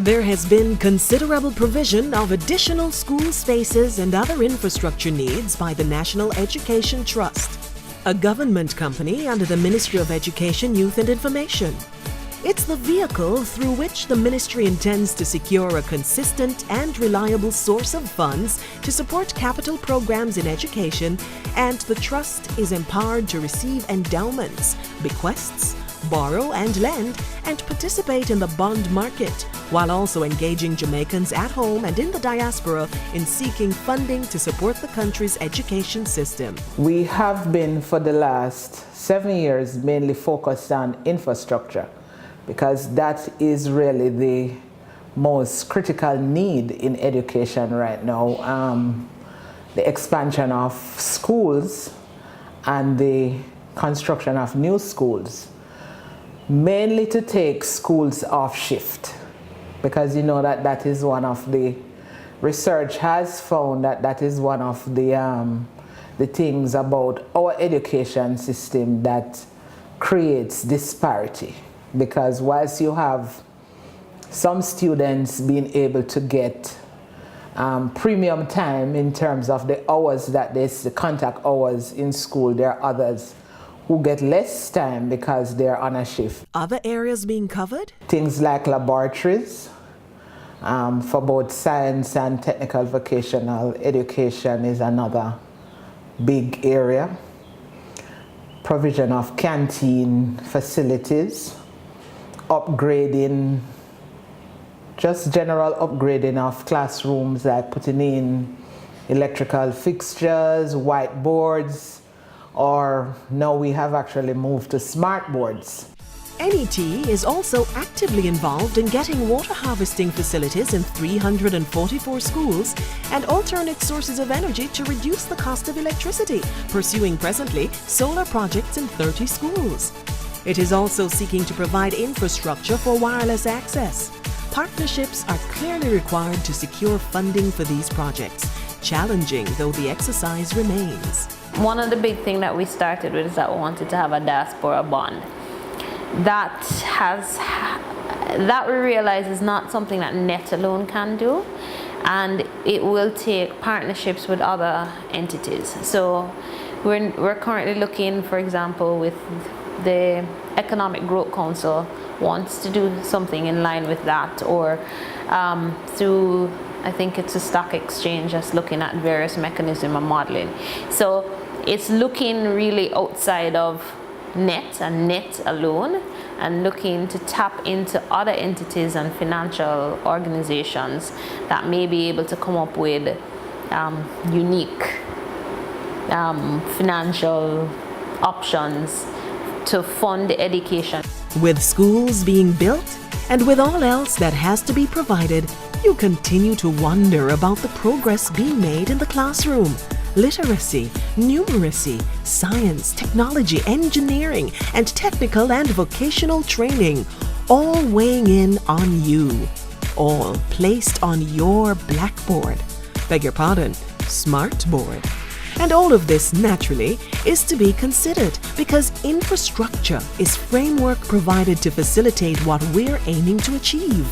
There has been considerable provision of additional school spaces and other infrastructure needs by the National Education Trust, a government company under the Ministry of Education, Youth and Information. It's the vehicle through which the ministry intends to secure a consistent and reliable source of funds to support capital programs in education, and the trust is empowered to receive endowments, bequests, borrow and lend, and participate in the bond market, while also engaging Jamaicans at home and in the diaspora in seeking funding to support the country's education system. We have been for the last 7 years mainly focused on infrastructure, because that is really the most critical need in education right now. The expansion of schools and the construction of new schools, mainly to take schools off shift, because you know that is one of the research has found that is one of the things about our education system that creates disparity. Because whilst you have some students being able to get premium time in terms of the hours that the contact hours in school, there are others who get less time because they're on a shift. Other areas being covered? Things like laboratories for both science and technical vocational education is another big area. Provision of canteen facilities, upgrading, just general upgrading of classrooms, like putting in electrical fixtures, whiteboards, or now we have actually moved to smart boards. NET is also actively involved in getting water harvesting facilities in 344 schools and alternate sources of energy to reduce the cost of electricity, pursuing presently solar projects in 30 schools. It is also seeking to provide infrastructure for wireless access. Partnerships are clearly required to secure funding for these projects, challenging though the exercise remains. One of the big things that we started with is that we wanted to have a diaspora bond. That we realize is not something that NET alone can do, and it will take partnerships with other entities. So we're currently looking, for example, with the Economic Growth Council wants to do something in line with that, or through, I think it's a stock exchange that's looking at various mechanisms of modeling. So it's looking really outside of NET and NET alone, and looking to tap into other entities and financial organizations that may be able to come up with unique financial options to fund education. With schools being built and with all else that has to be provided, you continue to wonder about the progress being made in the classroom. Literacy, numeracy, science, technology, engineering, and technical and vocational training, all weighing in on you, all placed on your blackboard, beg your pardon, smartboard. And all of this, naturally, is to be considered because infrastructure is framework provided to facilitate what we're aiming to achieve.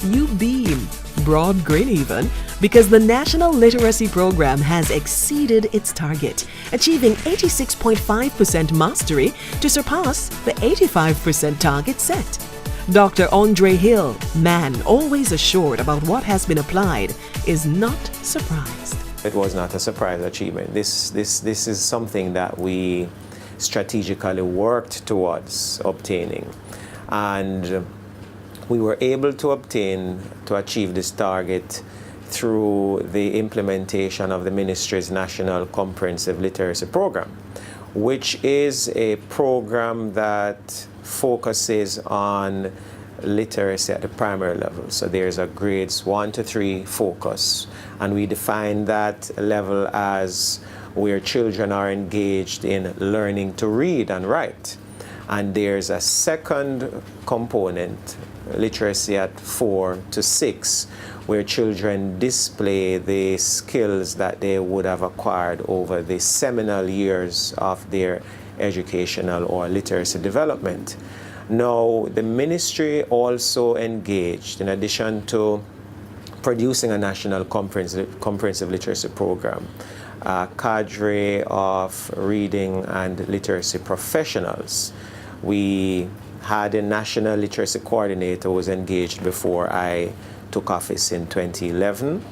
You beam, broad grin even, because the National Literacy Program has exceeded its target, achieving 86.5% mastery to surpass the 85% target set. Dr. Andre Hill, man always assured about what has been applied, is not surprised. It was not a surprise achievement. This is something that we strategically worked towards obtaining, and we were able to achieve this target through the implementation of the ministry's National Comprehensive Literacy Program, which is a program that focuses on literacy at the primary level. So there's a grades 1 to 3 focus, and we define that level as where children are engaged in learning to read and write. And there's a second component, literacy at 4 to 6, where children display the skills that they would have acquired over the seminal years of their educational or literacy development. Now, the ministry also engaged, in addition to producing a national comprehensive literacy program, a cadre of reading and literacy professionals. We had a national literacy coordinator who was engaged before I took office in 2011.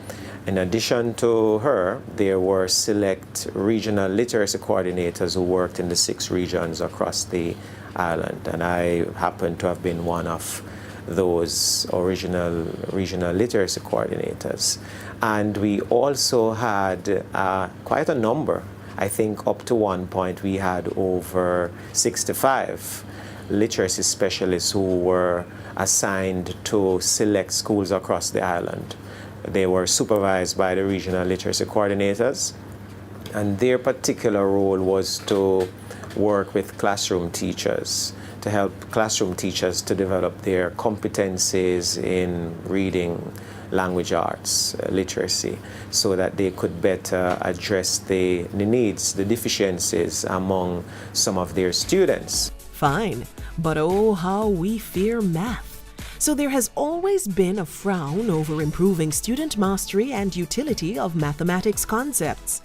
In addition to her, there were select regional literacy coordinators who worked in the 6 regions across the island, and I happen to have been one of those original regional literacy coordinators. And we also had quite a number. I think up to one point we had over 65 literacy specialists who were assigned to select schools across the island. They were supervised by the regional literacy coordinators, and their particular role was to work with classroom teachers, to help classroom teachers to develop their competencies in reading, language arts, literacy, so that they could better address the needs, the deficiencies among some of their students. Fine, but oh, how we fear math. So there has always been a frown over improving student mastery and utility of mathematics concepts.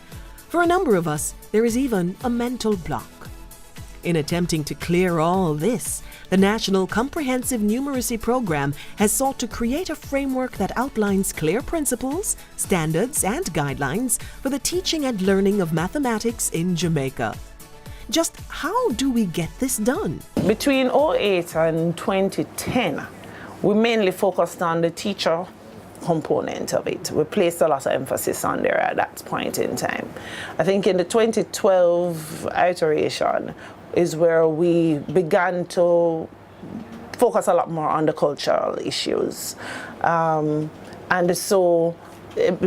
For a number of us, there is even a mental block. In attempting to clear all this, the National Comprehensive Numeracy Program has sought to create a framework that outlines clear principles, standards, and guidelines for the teaching and learning of mathematics in Jamaica. Just how do we get this done? Between 2008 and 2010, we mainly focused on the teacher component of it. We placed a lot of emphasis on there at that point in time. I think in the 2012 iteration is where we began to focus a lot more on the cultural issues. And so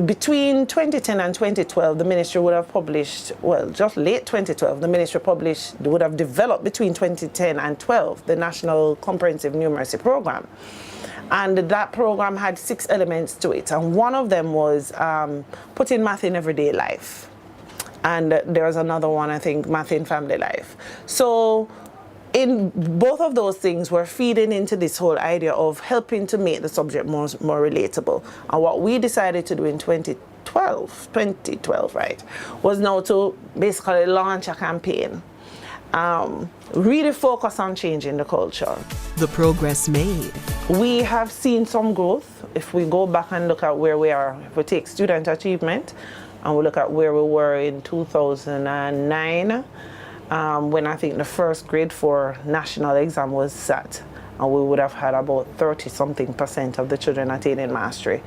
between 2010 and 2012, the ministry would have published, well, just late 2012, the ministry would have developed between 2010 and 12 the National Comprehensive Numeracy Program. And that program had 6 elements to it. And one of them was putting math in everyday life. And there's another one, I think, math in family life. So in both of those things, we're feeding into this whole idea of helping to make the subject more relatable. And what we decided to do in 2012, right, was now to basically launch a campaign, really focus on changing the culture. The progress made. We have seen some growth. If we go back and look at where we are, if we take student achievement, and we look at where we were in 2009, when I think the first grade 4 national exam was sat, and we would have had about 30-something% of the children attaining mastery.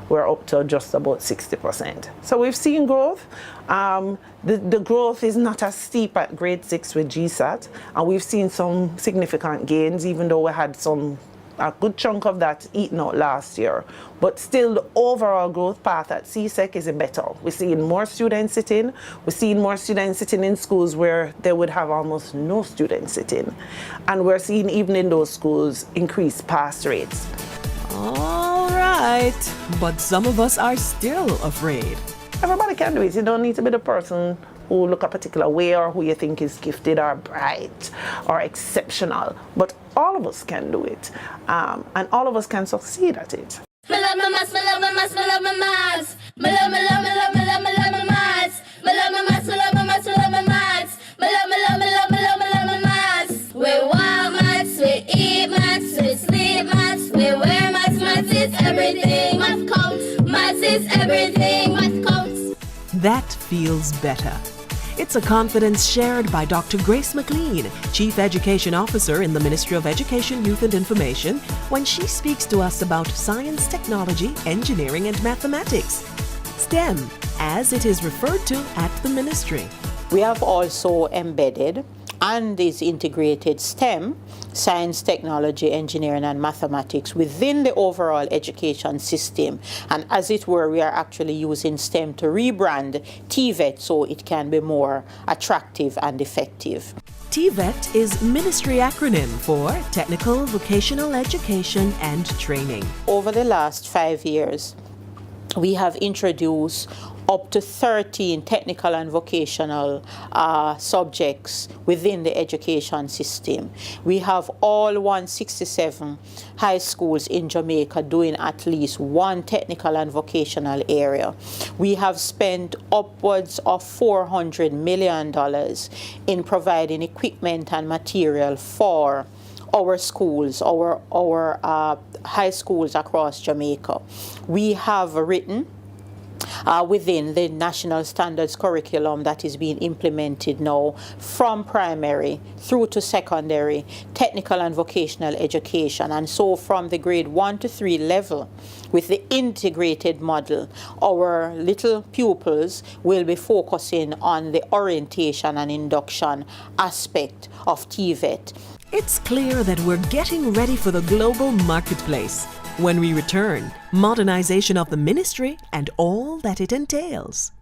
We're up to just about 60%. So we've seen growth. The growth is not as steep at grade 6 with GSAT, and we've seen some significant gains, even though we had a good chunk of that eaten out last year. But still, the overall growth path at CSEC is better. We're seeing more students sitting. We're seeing more students sitting in schools where they would have almost no students sitting. And we're seeing, even in those schools, increased pass rates. All right, but some of us are still afraid. Everybody can do it. You don't need to be the person who look a particular way or who you think is gifted or bright or exceptional. But all of us can do it, and all of us can succeed at it. I love my maths, I love my maths, I love my maths. I love my maths, I love my maths. I love my maths, I love my maths, I love my maths. I love my maths. We want maths, we eat maths, we sleep maths, we wear maths. Maths is everything. Math counts. Maths is everything. Math counts. That feels better. It's a confidence shared by Dr. Grace McLean, Chief Education Officer in the Ministry of Education, Youth and Information, when she speaks to us about science, technology, engineering, and mathematics. STEM, as it is referred to at the ministry. We have also embedded and is integrated STEM, science, technology, engineering, and mathematics within the overall education system. And as it were, we are actually using STEM to rebrand TVET so it can be more attractive and effective. TVET is ministry acronym for Technical Vocational Education and Training. Over the last 5 years, we have introduced up to 13 technical and vocational subjects within the education system. We have all 167 high schools in Jamaica doing at least one technical and vocational area. We have spent upwards of $400 million in providing equipment and material for our schools, our high schools across Jamaica. We have written within the national standards curriculum that is being implemented now from primary through to secondary, technical and vocational education. And so from the grade 1 to 3 level, with the integrated model, our little pupils will be focusing on the orientation and induction aspect of TVET. It's clear that we're getting ready for the global marketplace. When we return, modernization of the ministry and all that it entails.